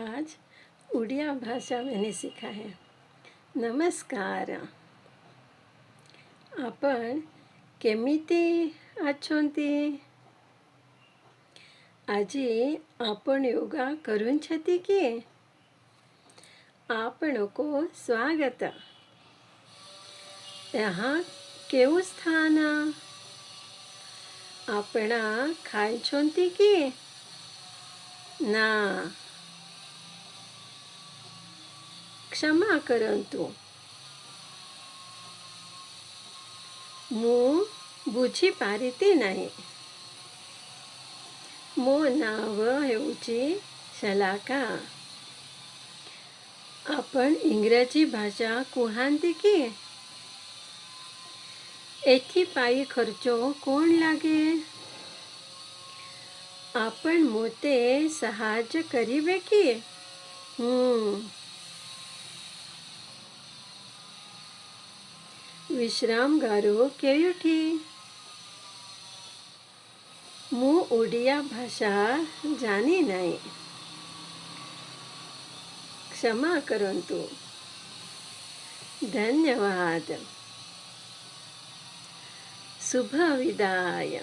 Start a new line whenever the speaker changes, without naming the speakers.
आज उड़िया भाषा मैंने सीखा है। नमस्कार। आपण केमिति अछंती? आजी आपण योगा करून छती की? आपणको स्वागत। यहाँ केवु स्थान? आपणा खाई छंती की? ना, क्षमा करंतु। मु बुझी पारिती नाही। मो नाव हेउची शलाका। आपण इंग्रजी भाषा कुहांती की? एथी पाई खर्चो कोण लागे? आपण मोते सहाय्य करिवे की? विश्रामगारो केयुठी? मु ओडिया भाषा जानी नाही। क्षमा करंतु। धन्यवाद। शुभ विदाय।